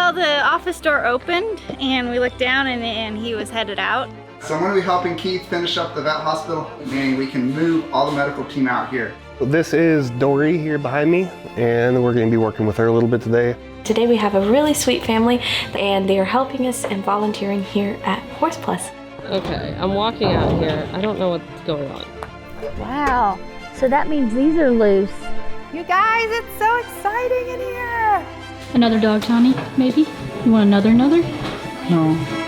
Well, the office door opened and we looked down and he was headed out. So I'm going to be helping Keith finish up the vet hospital, meaning we can move all the medical team out here. This is Dory here behind me, and we're going to be working with her a little bit today. Today we have a really sweet family, and they are helping us and volunteering here at Horse Plus. Okay, I'm walking out here. I don't know what's going on. Wow, so that means these are loose. You guys, it's so exciting in here. Another dog, Tawny, maybe? You want another? No.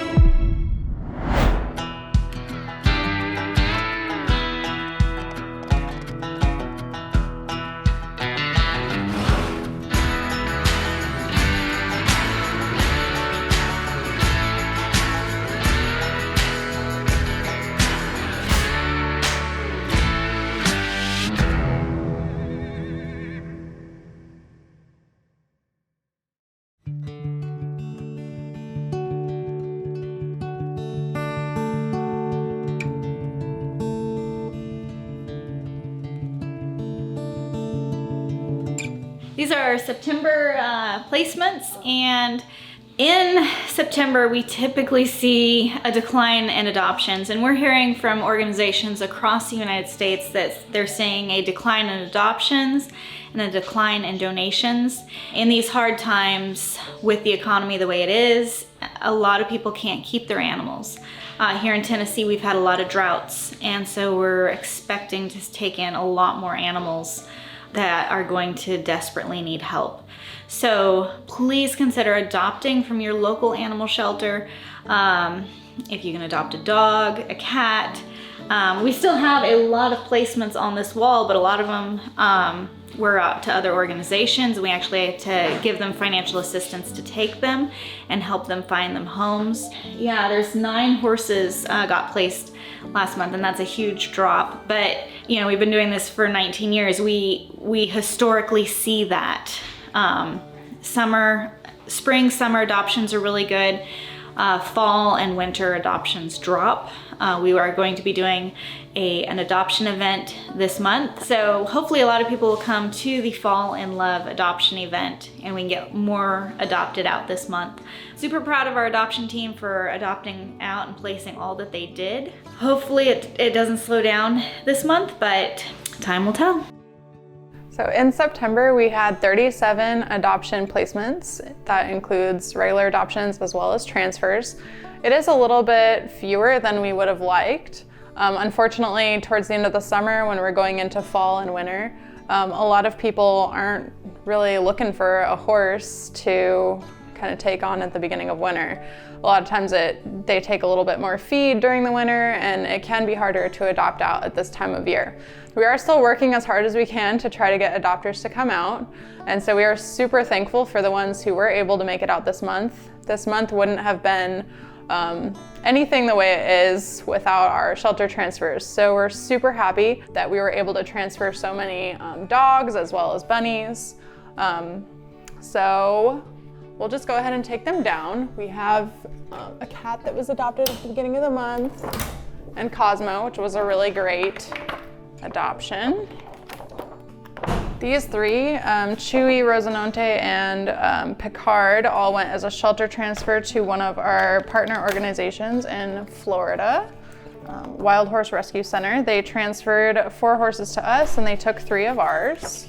These are our September placements, and in September we typically see a decline in adoptions, and we're hearing from organizations across the United States that they're seeing a decline in adoptions and a decline in donations. In these hard times with the economy the way it is, a lot of people can't keep their animals. Here in Tennessee we've had a lot of droughts, and so we're expecting to take in a lot more animals that are going to desperately need help. So please consider adopting from your local animal shelter. If you can adopt a dog, a cat. We still have a lot of placements on this wall, but a lot of them were out to other organizations. We actually had to give them financial assistance to take them and help them find them homes. Yeah, there's 9 horses got placed last month, and that's a huge drop. But you know, we've been doing this for 19 years. We historically see that. Spring, summer adoptions are really good. Fall and winter adoptions drop. We are going to be doing an adoption event this month. So hopefully a lot of people will come to the Fall in Love adoption event, and we can get more adopted out this month. Super proud of our adoption team for adopting out and placing all that they did. Hopefully it doesn't slow down this month, but time will tell. So in September, we had 37 adoption placements. That includes regular adoptions as well as transfers. It is a little bit fewer than we would have liked. Unfortunately, towards the end of the summer, when we're going into fall and winter, a lot of people aren't really looking for a horse to kind of take on at the beginning of winter. A lot of times they take a little bit more feed during the winter, and it can be harder to adopt out at this time of year. We are still working as hard as we can to try to get adopters to come out, and so we are super thankful for the ones who were able to make it out this month. This month wouldn't have been anything the way it is without our shelter transfers. So we're super happy that we were able to transfer so many dogs as well as bunnies. So we'll just go ahead and take them down. We have a cat that was adopted at the beginning of the month, and Cosmo, which was a really great adoption. These 3, Chewy, Rosinante, and Picard, all went as a shelter transfer to one of our partner organizations in Florida, Wild Horse Rescue Center. They transferred 4 horses to us, and they took 3 of ours.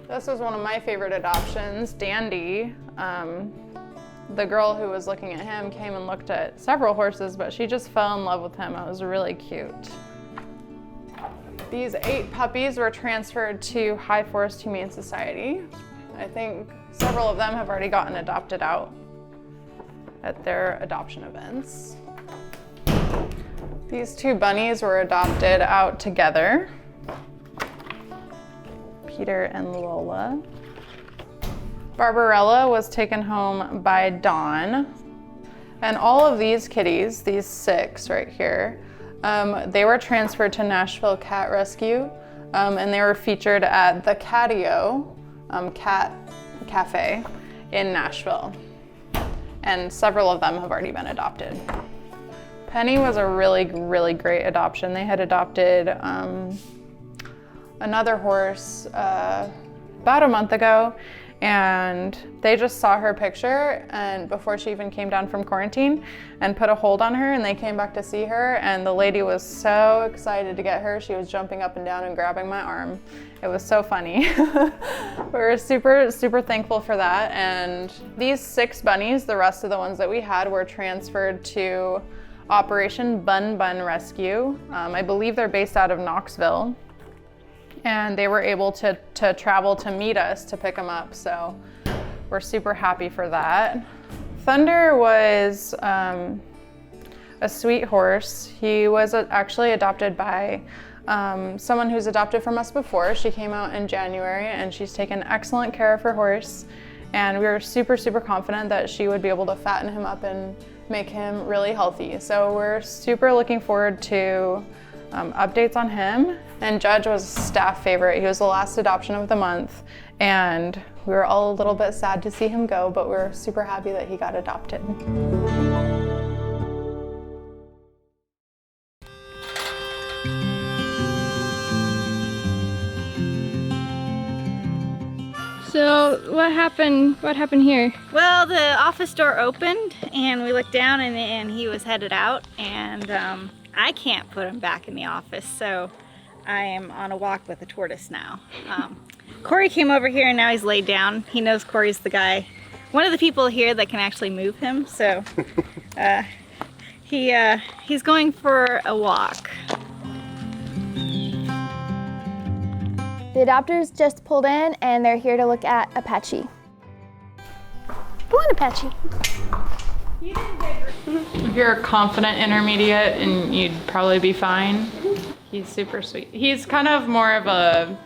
This was one of my favorite adoptions, Dandy. The girl who was looking at him came and looked at several horses, but she just fell in love with him. It was really cute. These 8 puppies were transferred to High Forest Humane Society. I think several of them have already gotten adopted out at their adoption events. These 2 bunnies were adopted out together, Peter and Lola. Barbarella was taken home by Dawn. And all of these kitties, these 6 right here, they were transferred to Nashville Cat Rescue, and they were featured at the Catio Cat Cafe in Nashville. And several of them have already been adopted. Penny was a really, really great adoption. They had adopted another horse about a month ago, And they just saw her picture and before she even came down from quarantine and put a hold on her, and they came back to see her, and the lady was so excited to get her. She was jumping up and down and grabbing my arm. It was so funny. We were super, super thankful for that. And these 6 bunnies, the rest of the ones that we had, were transferred to Operation Bun Bun Rescue. I believe they're based out of Knoxville. And they were able to travel to meet us to pick them up, so we're super happy for that. Thunder was a sweet horse. He was actually adopted by someone who's adopted from us before. She came out in January, and she's taken excellent care of her horse, and we were super, super confident that she would be able to fatten him up and make him really healthy. So we're super looking forward to updates on him. And Judge was a staff favorite. He was the last adoption of the month, and we were all a little bit sad to see him go, but we're super happy that he got adopted. So what happened here? Well, the office door opened and we looked down and he was headed out, and I can't put him back in the office, so I am on a walk with a tortoise now. Corey came over here and now he's laid down. He knows Corey's the guy, one of the people here that can actually move him, so he's going for a walk. The adopters just pulled in and they're here to look at Apache. Come on, Apache. If you're a confident intermediate, and you'd probably be fine. He's super sweet. He's kind of more of a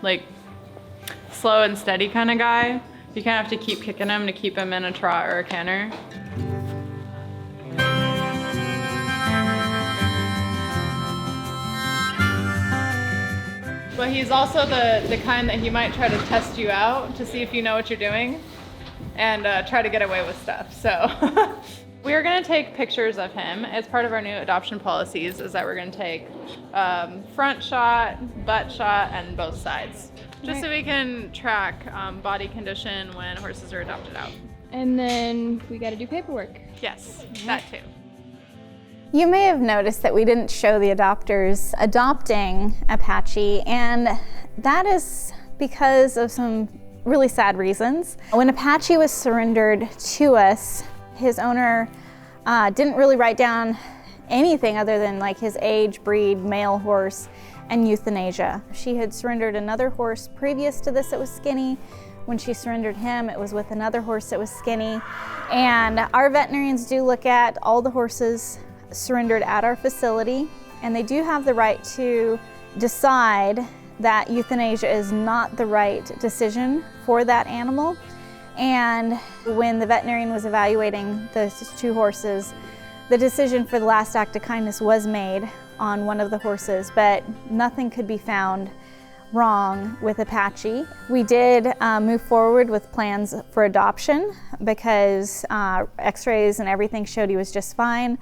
slow and steady kind of guy. You kind of have to keep kicking him to keep him in a trot or a canter. But he's also the kind that he might try to test you out to see if you know what you're doing and try to get away with stuff. So we're gonna take pictures of him. It's part of our new adoption policies, is that we're gonna take front shot, butt shot, and both sides. Just so we can track body condition when horses are adopted out. And then we got to do paperwork. Yes, that too. You may have noticed that we didn't show the adopters adopting Apache, and that is because of some really sad reasons. When Apache was surrendered to us, his owner didn't really write down anything other than his age, breed, male horse, and euthanasia. She had surrendered another horse previous to this that was skinny. When she surrendered him, it was with another horse that was skinny. And our veterinarians do look at all the horses surrendered at our facility, and they do have the right to decide that euthanasia is not the right decision for that animal. And when the veterinarian was evaluating those 2 horses, the decision for the last act of kindness was made on one of the horses, but nothing could be found wrong with Apache. We did move forward with plans for adoption because x-rays and everything showed he was just fine.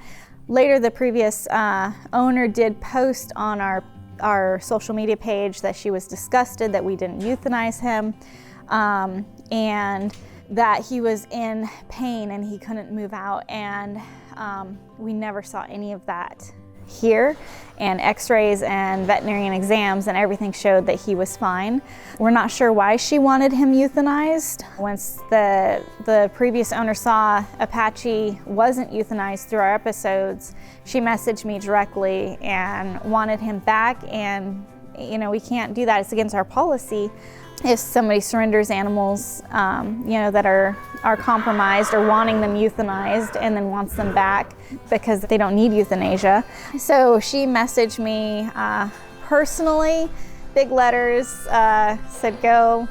Later, the previous owner did post on our social media page that she was disgusted that we didn't euthanize him, and that he was in pain and he couldn't move out, and we never saw any of that here, and x-rays and veterinarian exams and everything showed that he was fine. We're not sure why she wanted him euthanized. Once the previous owner saw Apache wasn't euthanized through our episodes, she messaged me directly and wanted him back, and we can't do that. It's against our policy. If somebody surrenders animals, that are compromised or wanting them euthanized and then wants them back because they don't need euthanasia. So she messaged me personally, big letters, said go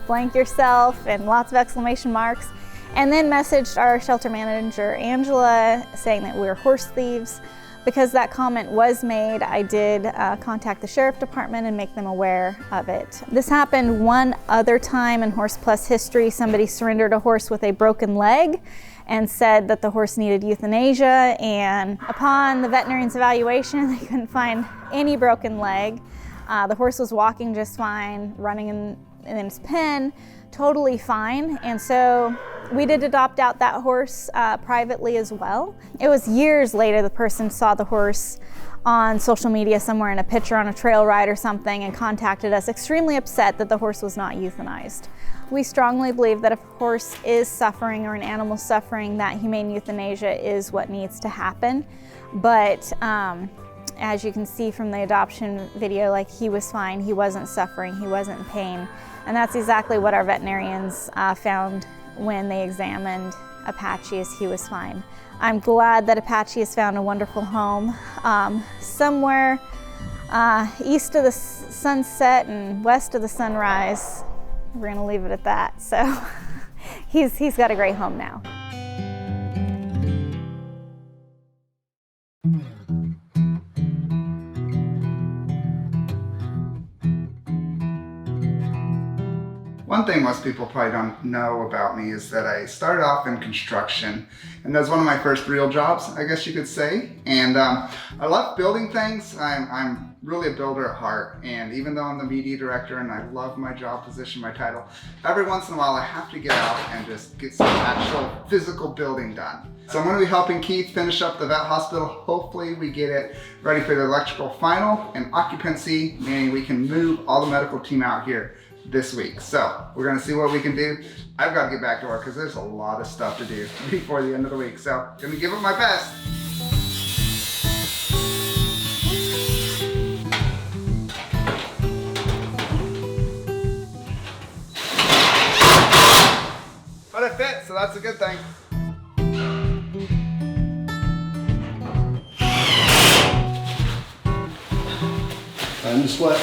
blank yourself and lots of exclamation marks, and then messaged our shelter manager, Angela, saying that we're horse thieves. Because that comment was made, I did contact the sheriff department and make them aware of it. This happened one other time in Horse Plus history. Somebody surrendered a horse with a broken leg and said that the horse needed euthanasia, and upon the veterinarian's evaluation, they couldn't find any broken leg. The horse was walking just fine, running in his pen, totally fine. And so we did adopt out that horse privately as well. It was years later the person saw the horse on social media somewhere in a picture on a trail ride or something and contacted us extremely upset that the horse was not euthanized. We strongly believe that if a horse is suffering or an animal suffering, that humane euthanasia is what needs to happen. But as you can see from the adoption video, like, he was fine, he wasn't suffering, he wasn't in pain. And that's exactly what our veterinarians found when they examined Apache, as he was fine. I'm glad that Apache has found a wonderful home somewhere east of the sunset and west of the sunrise. We're gonna leave it at that. So he's got a great home now. One thing most people probably don't know about me is that I started off in construction, and that was one of my first real jobs, I guess you could say. And I love building things. I'm really a builder at heart, and even though I'm the media director and I love my job position, my title, every once in a while I have to get out and just get some actual physical building done. So I'm going to be helping Keith finish up the vet hospital. Hopefully we get it ready for the electrical final and occupancy, meaning we can move all the medical team out here this week. So we're gonna see what we can do. I've got to get back to work because there's a lot of stuff to do before the end of the week. So gonna give it my best. But it fits, so that's a good thing. Time to sweat.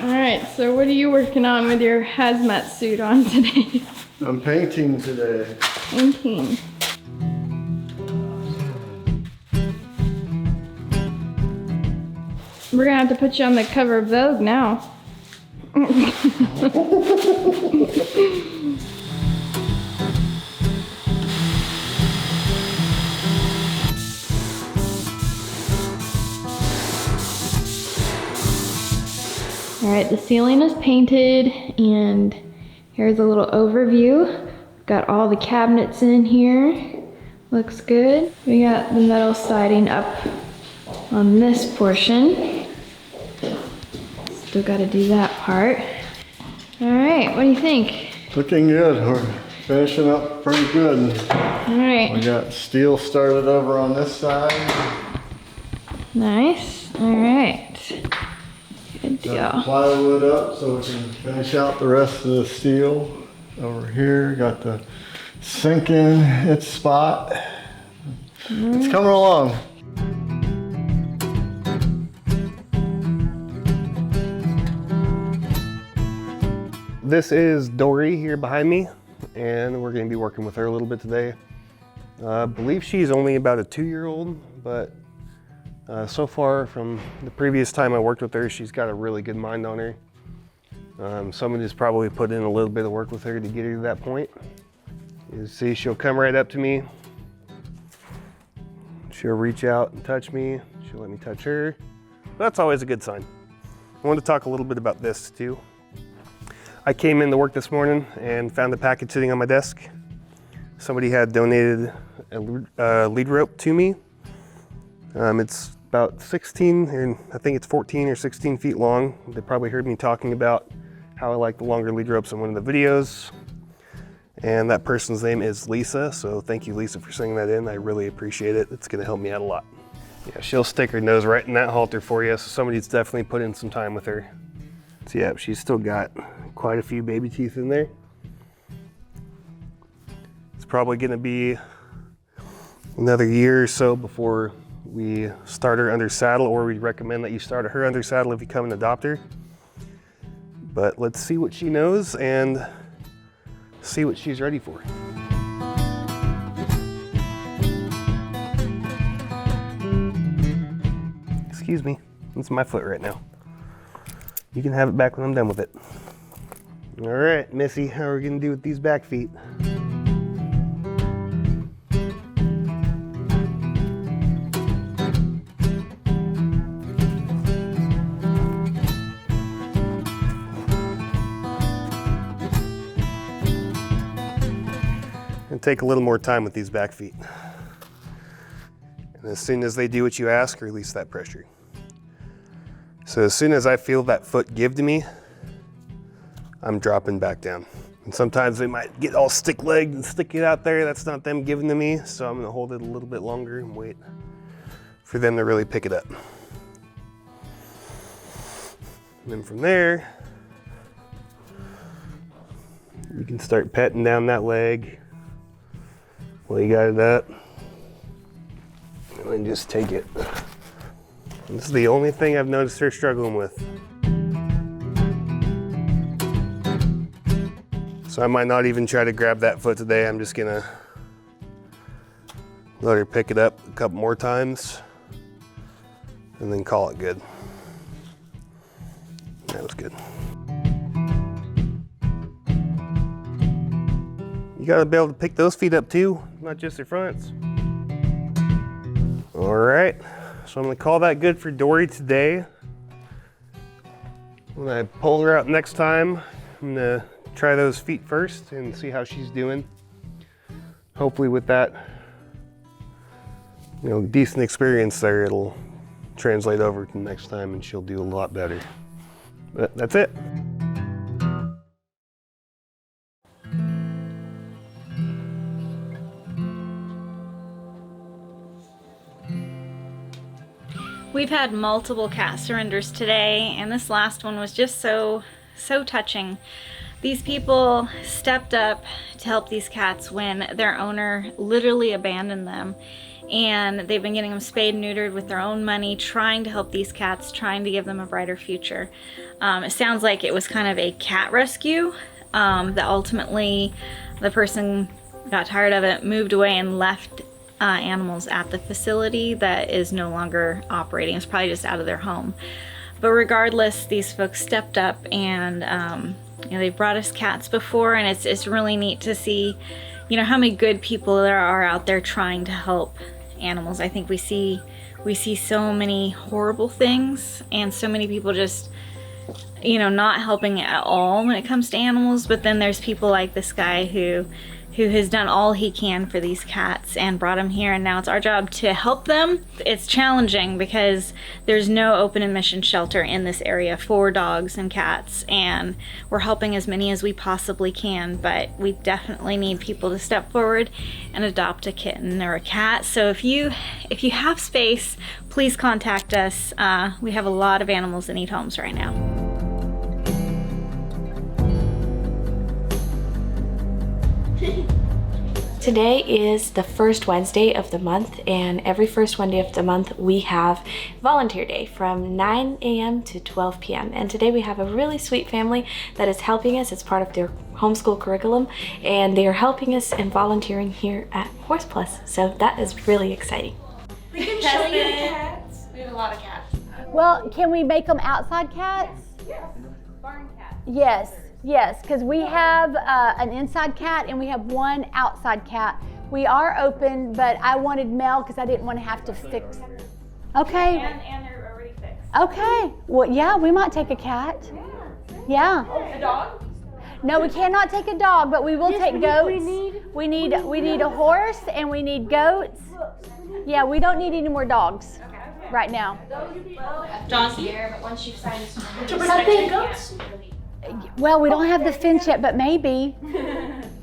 Alright, so what are you working on with your hazmat suit on today? I'm painting today. Painting. We're gonna have to put you on the cover of Vogue now. Alright, the ceiling is painted, and here's a little overview. Got all the cabinets in here. Looks good. We got the metal siding up on this portion. Still got to do that part. Alright, what do you think? Looking good. We're finishing up pretty good. Alright. We got steel started over on this side. Nice. Alright. Good deal. Got plywood up so we can finish out the rest of the steel. Over here, got the sink in its spot. It's coming along. This is Dory here behind me, and we're going to be working with her a little bit today. I believe she's only about a 2-year-old, but so far from the previous time I worked with her, she's got a really good mind on her. Someone has probably put in a little bit of work with her to get her to that point. You see, she'll come right up to me. She'll reach out and touch me. She'll let me touch her. That's always a good sign. I want to talk a little bit about this too. I came into work this morning and found a package sitting on my desk. Somebody had donated a lead rope to me. It's about 16, and I think it's 14 or 16 feet long. They probably heard me talking about how I like the longer lead ropes in one of the videos. And that person's name is Lisa, so thank you, Lisa, for sending that in. I really appreciate it. It's gonna help me out a lot. Yeah, she'll stick her nose right in that halter for you, so somebody's definitely put in some time with her. So yeah, she's still got quite a few baby teeth in there. It's probably gonna be another year or so before we start her under saddle, or we recommend that you start her under saddle if you come and adopt her. But let's see what she knows and see what she's ready for. Excuse me, it's my foot right now. You can have it back when I'm done with it. All right, Missy, how are we gonna do with these back feet? gonna take a little more time with these back feet. And as soon as they do what you ask, release that pressure. So as soon as I feel that foot give to me, I'm dropping back down. And sometimes they might get all stick-legged and stick it out there. That's not them giving to me, so I'm gonna hold it a little bit longer and wait for them to really pick it up. And then from there, you can start petting down that leg while you got it up. And then just take it. And this is the only thing I've noticed her struggling with. So I might not even try to grab that foot today. I'm just gonna let her pick it up a couple more times and then call it good. That was good. You gotta be able to pick those feet up too, not just their fronts. All right, so I'm gonna call that good for Dory today. When I pull her out next time, I'm gonna try those feet first and see how she's doing. Hopefully with that, decent experience there, it'll translate over to next time and she'll do a lot better. But that's it. We've had multiple cat surrenders today, and this last one was just so touching. These people stepped up to help these cats when their owner literally abandoned them, and they've been getting them spayed and neutered with their own money, trying to help these cats, trying to give them a brighter future. It sounds like it was kind of a cat rescue, that ultimately the person got tired of it, moved away, and left animals at the facility that is no longer operating. It's probably just out of their home. But regardless, these folks stepped up, and they've brought us cats before, and it's really neat to see how many good people there are out there trying to help animals. I think we see so many horrible things, and so many people just not helping at all when it comes to animals. But then there's people like this guy who has done all he can for these cats and brought them here, and now it's our job to help them. It's challenging because there's no open admission shelter in this area for dogs and cats, and we're helping as many as we possibly can, but we definitely need people to step forward and adopt a kitten or a cat. So if you have space, please contact us. We have a lot of animals that need homes right now. Today is the first Wednesday of the month, and every first Wednesday of the month we have volunteer day from 9 a.m. to 12 p.m. And today we have a really sweet family that is helping us. It's part of their homeschool curriculum, and they are helping us and volunteering here at Horse Plus. So that is really exciting. We can show you the cats. We have a lot of cats. Well, can we make them outside cats? Yes. Barn cats. Yes, because we have an inside cat and we have one outside cat. We are open, but I wanted Mel because I didn't want to have to fix. Okay. And they're already fixed. Okay. Well, yeah, we might take a cat. Yeah. A dog? No, we cannot take a dog, but we will take goats. We need a horse and we need goats. Yeah, we don't need any more dogs right now. Donkey. But once you've signed Something. Well, we don't have the fence yet, but maybe.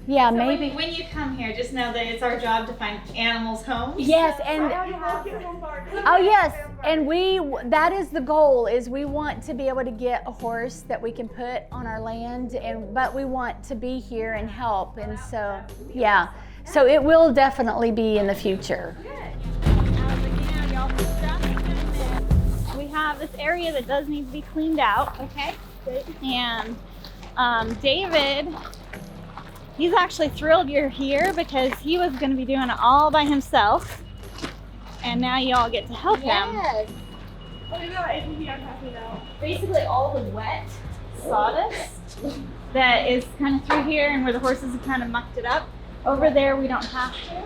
Yeah, So maybe. when you come here, just know that it's our job to find animals homes. Yes, and oh yes, and that is the goal, is we want to be able to get a horse that we can put on our land, but we want to be here and help, and so yeah, so it will definitely be in the future. We have this area that does need to be cleaned out. Okay. And David, he's actually thrilled you're here because he was going to be doing it all by himself, and now you all get to help him. Basically all the wet sawdust that is kind of through here and where the horses have kind of mucked it up. Over there we don't have to.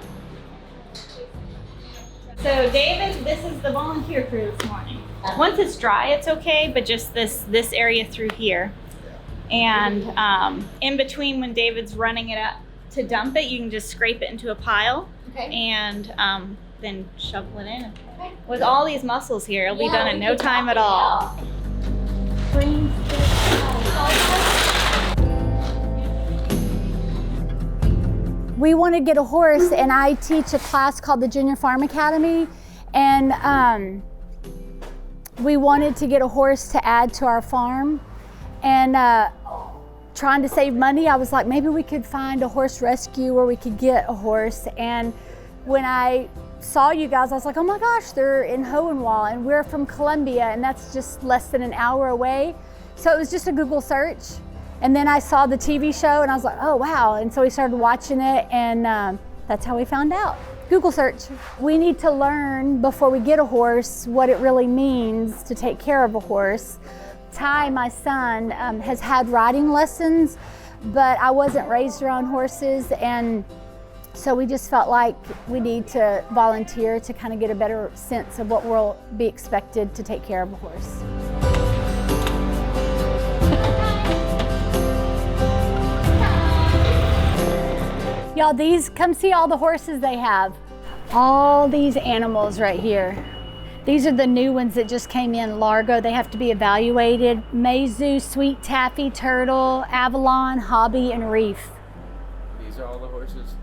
So David, this is the volunteer crew this morning. Once it's dry, it's okay, but just this area through here. And in between when David's running it up, to dump it, you can just scrape it into a pile. Okay. And then shovel it in. Okay. With all these mussels here, it'll be done in no time at all. We want to get a horse, and I teach a class called the Junior Farm Academy, and we wanted to get a horse to add to our farm, and trying to save money, I was like, maybe we could find a horse rescue where we could get a horse. And when I saw you guys, I was like, oh my gosh, they're in Hohenwald, and we're from Columbia, and that's just less than an hour away. So it was just a Google search. And then I saw the TV show and I was like, oh wow. And so we started watching it, and that's how we found out. Google search. We need to learn before we get a horse what it really means to take care of a horse. Ty, my son, has had riding lessons, but I wasn't raised around horses, and so we just felt like we need to volunteer to kind of get a better sense of what will be expected to take care of a horse. Y'all, come see all the horses they have. All these animals right here. These are the new ones that just came in, Largo. They have to be evaluated. Mazu, Sweet Taffy, Turtle, Avalon, Hobby, and Reef. These are all the horses?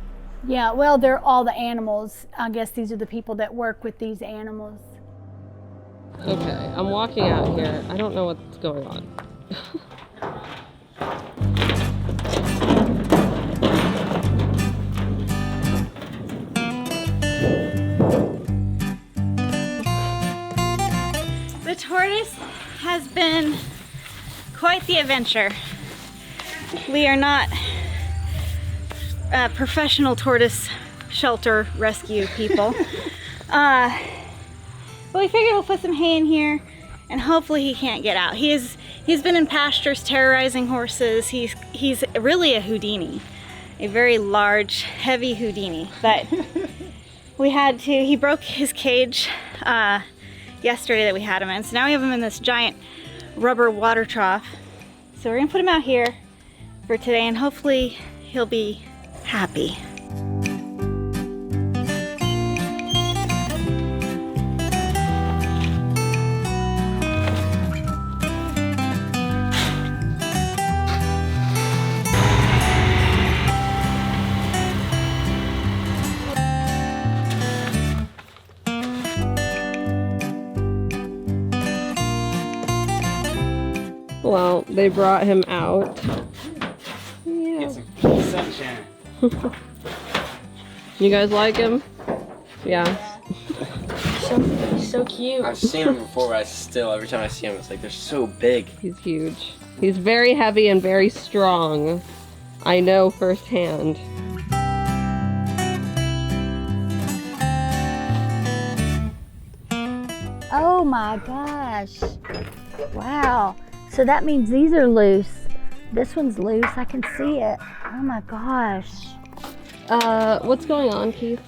Yeah, well, they're all the animals. I guess these are the people that work with these animals. Okay, I'm walking out here. I don't know what's going on. The tortoise has been quite the adventure. We are not professional tortoise shelter rescue people. But we figured we'll put some hay in here and hopefully he can't get out. He's been in pastures terrorizing horses. He's really a Houdini, a very large, heavy Houdini. But he broke his cage yesterday that we had him in. So now we have him in this giant rubber water trough. So we're gonna put him out here for today and hopefully he'll be happy. Well, they brought him out. Yeah. Get some sunshine. You guys like him? Yeah. So cute. I've seen them before, but every time I see them, it's like they're so big. He's huge. He's very heavy and very strong. I know firsthand. Oh my gosh. Wow. So that means these are loose. This one's loose. I can see it. Oh my gosh. What's going on, Keith?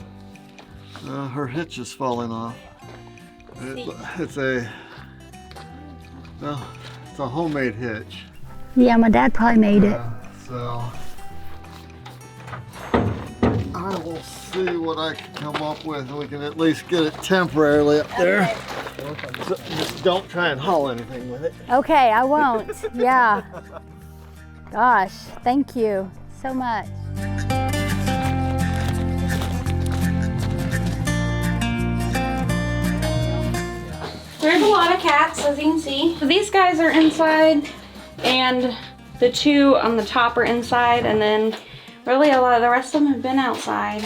Her hitch is falling off. It's a homemade hitch. Yeah, my dad probably made it. So I will see what I can come up with. We can at least get it temporarily up there. So just don't try and haul anything with it. Okay, I won't. Yeah. Gosh, thank you so much. There's a lot of cats, as you can see. These guys are inside, and the two on the top are inside, and then really a lot of the rest of them have been outside.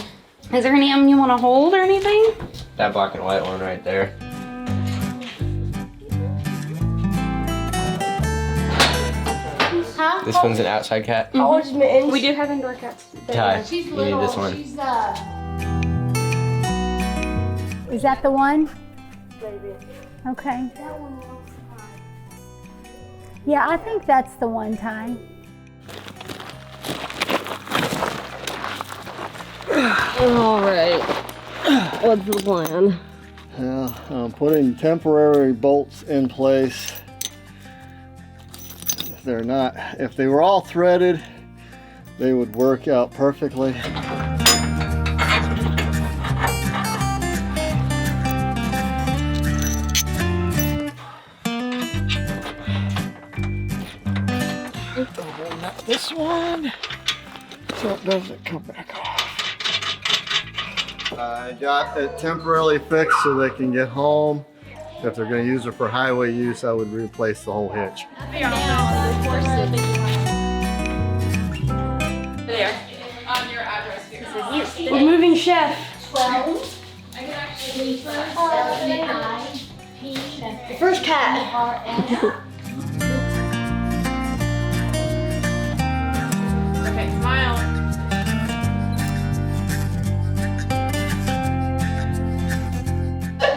Is there any of them you want to hold or anything? That black and white one right there. Huh? This one's an outside cat. Mm-hmm. We do have indoor cats. Ty, you need this one. Is that the one? Okay. Yeah, I think that's the one, Ty. All right. What's the plan? Yeah, I'm putting temporary bolts in place. If they were all threaded, they would work out perfectly. This one, so it doesn't come back off. I got it temporarily fixed so they can get home. If they're going to use it for highway use, I would replace the whole hitch. There. On your address here. We're moving chef. 12. I can actually The first cat. Okay, smile.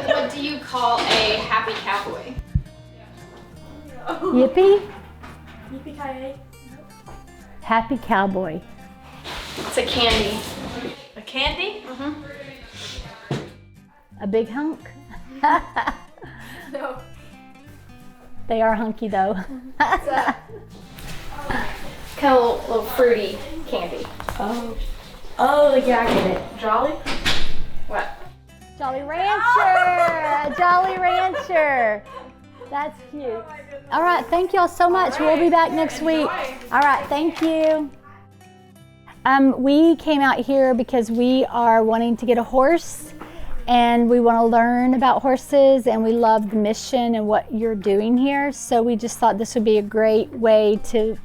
What do you call a happy cowboy? Yippee? Yippee-ki-yay. Happy cowboy. It's a candy. A candy? A big hunk? No. They are hunky though. Kind of a little fruity candy. Oh, yeah, I get it. Jolly? What? Jolly Rancher! A Jolly Rancher! That's cute. All right, thank y'all so much. We'll be back next week. All right, thank you. We came out here because we are wanting to get a horse and we want to learn about horses and we love the mission and what you're doing here. So we just thought this would be a great way to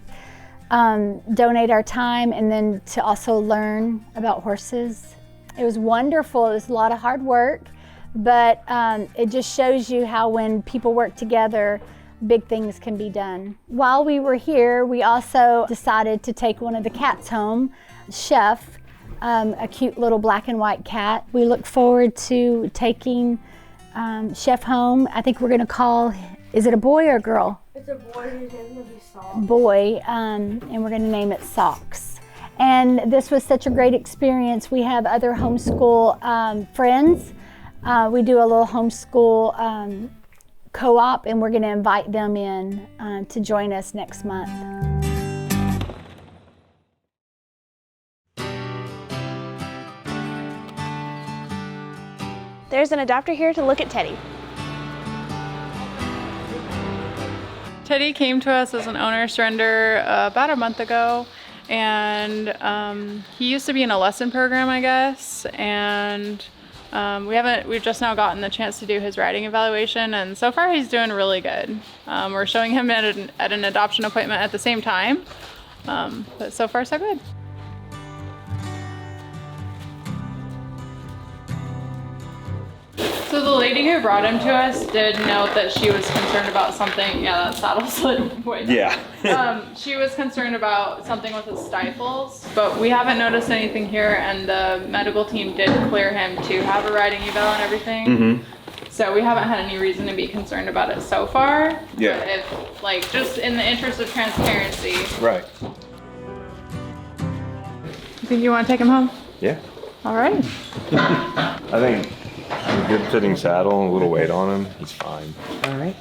donate our time and then to also learn about horses. It was wonderful. It was a lot of hard work, but it just shows you how when people work together, big things can be done. While we were here, we also decided to take one of the cats home, Chef, a cute little black and white cat. We look forward to taking Chef home. I think we're gonna call, is it a boy or a girl? It's a boy. His name will be Socks. Boy, and we're gonna name it Socks. And this was such a great experience. We have other homeschool friends. We do a little homeschool co-op and we're going to invite them in to join us next month. There's an adopter here to look at Teddy. Teddy came to us as an owner surrender about a month ago, and he used to be in a lesson program, I guess, and we've just now gotten the chance to do his riding evaluation, and so far he's doing really good. We're showing him at an adoption appointment at the same time, but so far so good. So the lady who brought him to us did note that she was concerned about something. Yeah, that saddle slid way down. Yeah. She was concerned about something with his stifles, but we haven't noticed anything here, and the medical team did clear him to have a riding eval and everything. Mm-hmm. So we haven't had any reason to be concerned about it so far. Yeah. But if, like, just in the interest of transparency. Right. You think you want to take him home? Yeah. All right. I think a good fitting saddle and a little weight on him, he's fine. All right.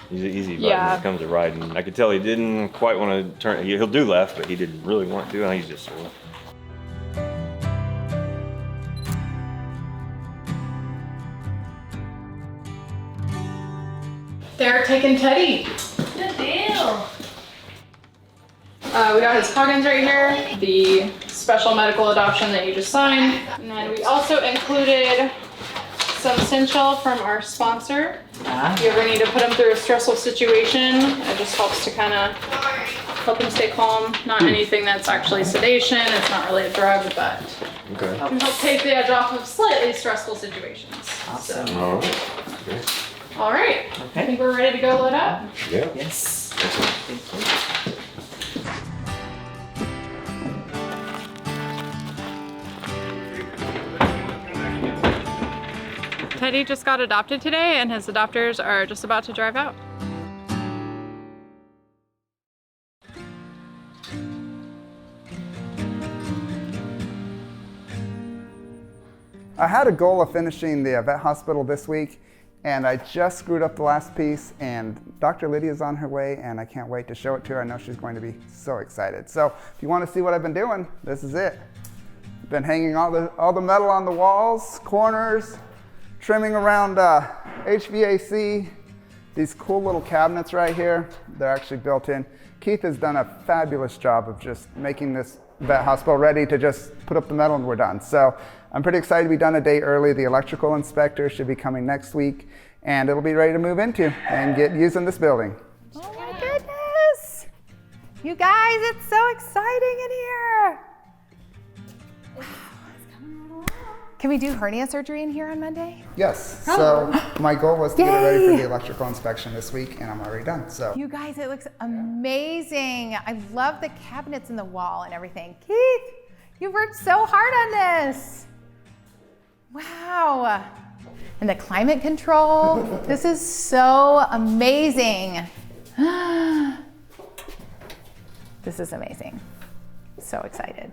He's easy riding Yeah. when it comes to riding. I could tell he didn't quite want to turn. He'll do left, but he didn't really want to. And he's just sore. They're taking Teddy. Good deal. We got his plugins right here, the special medical adoption that you just signed. And then we also included some Cinchel from our sponsor. If you ever need to put him through a stressful situation, it just helps to kind of help him stay calm. Not anything that's actually sedation, it's not really a drug, but Okay. it can help take the edge off of slightly stressful situations. Awesome. So, All right. Okay. all right, I think we're ready to go load up. Yeah. Yes. Teddy just got adopted today, and his adopters are just about to drive out. I had a goal of finishing the vet hospital this week, And I just screwed up the last piece, and Dr. Lydia is on her way, and I can't wait to show it to her. I know she's going to be so excited. So if you want to see what I've been doing, this is it. Been hanging all the metal on the walls, corners, trimming around HVAC. These cool little cabinets right here, they're actually built in. Keith has done a fabulous job of just making this vet hospital ready to just put up the metal and we're done. So I'm pretty excited to be done a day early. The electrical inspector should be coming next week, and it'll be ready to move into and get using this building. Oh my goodness! You guys, it's so exciting in here! Can we do hernia surgery in here on Monday? Yes, so my goal was to get it ready for the electrical inspection this week, and I'm already done, so. You guys, it looks amazing. I love the cabinets in the wall and everything. Keith, you worked so hard on this. Wow. And the climate control. This is so amazing. This is amazing. So excited.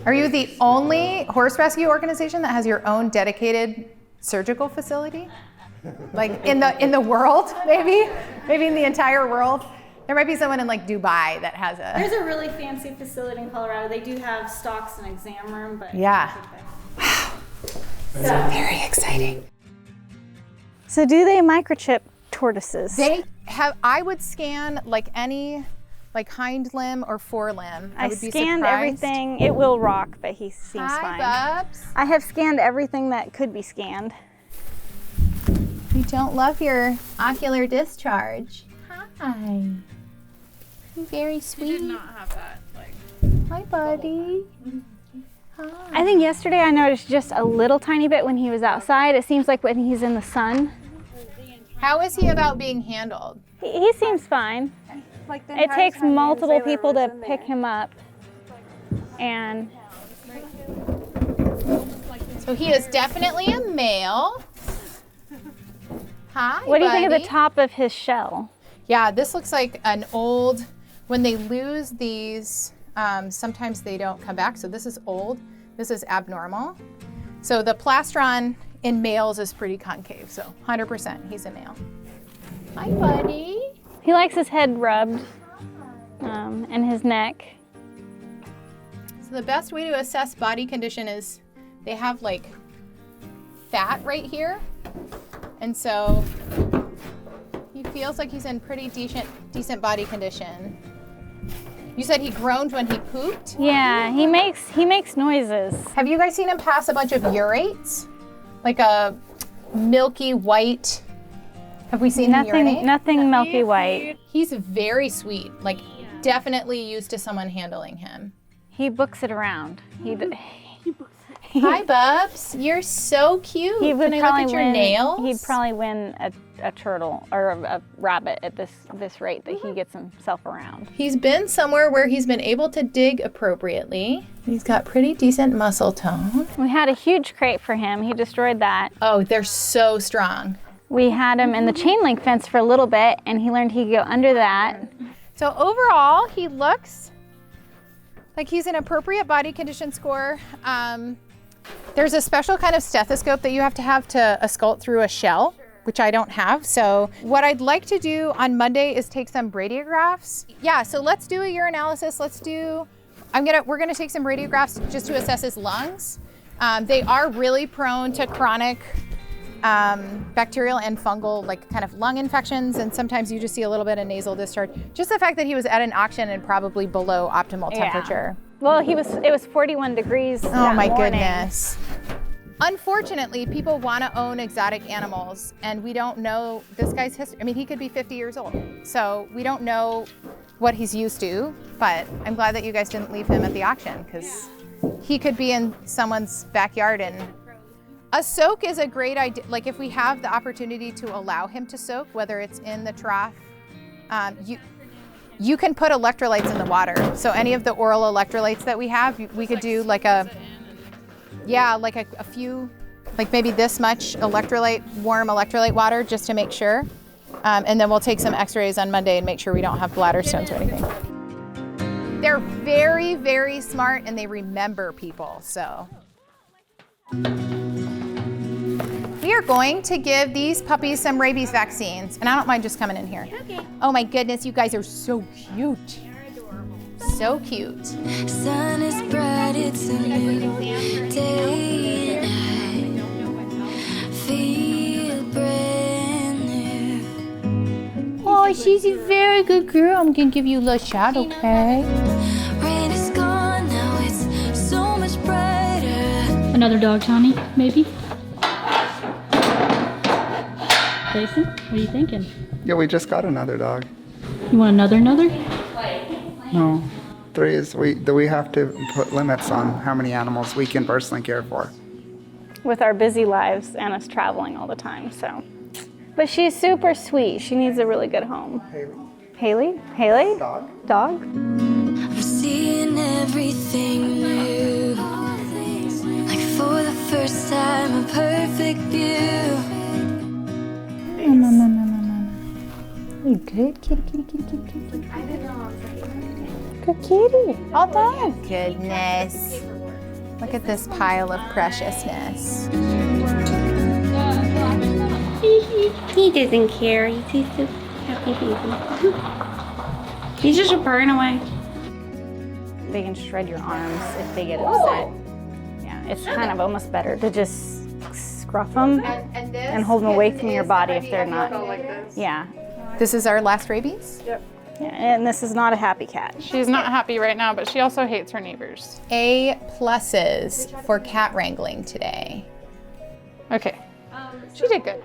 Are you the only horse rescue organization that has your own dedicated surgical facility? Like in the world, maybe? Maybe in the entire world? There might be someone in like Dubai that has a... There's a really fancy facility in Colorado. They do have stocks and exam room, but... Yeah. Wow. So very exciting. So do they microchip tortoises? They have, I would scan like any like hind limb or forelimb. I would be scanned surprised. everything. It will rock, but he seems fine. Hi, Bubs. I have scanned everything that could be scanned. You don't love your ocular discharge. Hi. You're very sweet. He did not have that. Hi, buddy. Hi. I think yesterday I noticed just a little tiny bit when he was outside. It seems like when he's in the sun. How is he about being handled? He seems fine. It takes multiple people to pick him up. And so he is definitely a male. Hi, what do you think of the buddy. top of his shell? Yeah, this looks like an old, when they lose these, sometimes they don't come back. So this is old, this is abnormal. So the plastron in males is pretty concave, so 100% he's a male. Hi, buddy. He likes his head rubbed and his neck. So the best way to assess body condition is they have like fat right here. And so he feels like he's in pretty decent body condition. You said he groaned when he pooped? Yeah, he makes noises. Have you guys seen him pass a bunch of urates? Like a milky white, have we seen him urinate? Nothing milky white. He's very sweet, like definitely used to someone handling him. He books it around. Hi, Bubs. You're so cute. He would Can I probably look at your win, nails? He'd probably win a turtle or a rabbit at this rate that he gets himself around. He's been somewhere where he's been able to dig appropriately. He's got pretty decent muscle tone. We had a huge crate for him. He destroyed that. Oh, they're so strong. We had him in the chain link fence for a little bit, and he learned he could go under that. So overall, he looks like he's an appropriate body condition score. There's a special kind of stethoscope that you have to auscult through a shell, which I don't have. So what I'd like to do on Monday is take some radiographs. Yeah, so let's do a urinalysis. We're gonna take some radiographs just to assess his lungs. They are really prone to chronic bacterial and fungal, like kind of lung infections, and sometimes you just see a little bit of nasal discharge. Just the fact that he was at an auction and probably below optimal temperature. Yeah. Well, it was 41 degrees. Oh my morning. goodness. Unfortunately, people want to own exotic animals, and we don't know this guy's history. I mean, he could be 50 years old, so we don't know what he's used to, but I'm glad that you guys didn't leave him at the auction, because he could be in someone's backyard. And a soak is a great idea. Like if we have the opportunity to allow him to soak, whether it's in the trough, you can put electrolytes in the water. So any of the oral electrolytes that we have, we could do like a few, like maybe this much warm electrolyte water just to make sure. And then we'll take some x-rays on Monday and make sure we don't have bladder stones or anything. They're very, very smart and they remember people, so. We we are going to give these puppies some rabies vaccines. And I don't mind just coming in here. Okay. Oh my goodness, you guys are so cute. So cute. Sun is bright, it's a new day and I feel brand new. Oh, she's a very good girl. I'm gonna give you a little shot, okay? Rain is gone, now it's so much brighter. Another dog, Tommy, maybe? Jason, what are you thinking? Yeah, we just got another dog. You want another? No. 3 is, we have to put limits on how many animals we can personally care for. With our busy lives and us traveling all the time, so. But she's super sweet. She needs a really good home. Haley? Haley? Dog. Dog? I'm seeing everything new. Like for the first time, a perfect view. No. You good, kitty, kitty, kitty, kitty, kitty. I didn't know. Good kitty. All done. Goodness. Look at this pile of preciousness. He doesn't care. He's so happy baby. He's just purring away. They can shred your arms if they get upset. Yeah, it's kind of almost better to just scruff them and hold them away from your body if they're not. Yeah. This is our last rabies? Yep. Yeah, and this is not a happy cat. She's not happy right now, but she also hates her neighbors. A pluses for cat wrangling today. Okay, she did good.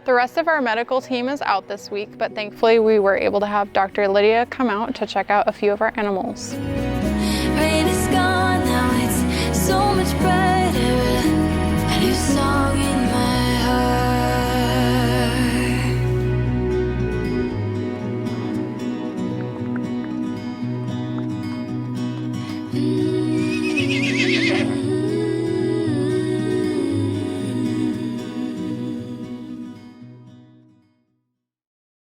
The rest of our medical team is out this week, but thankfully we were able to have Dr. Lydia come out to check out a few of our animals. Rain is gone, now it's so much brighter. A new song in my heart. Mm.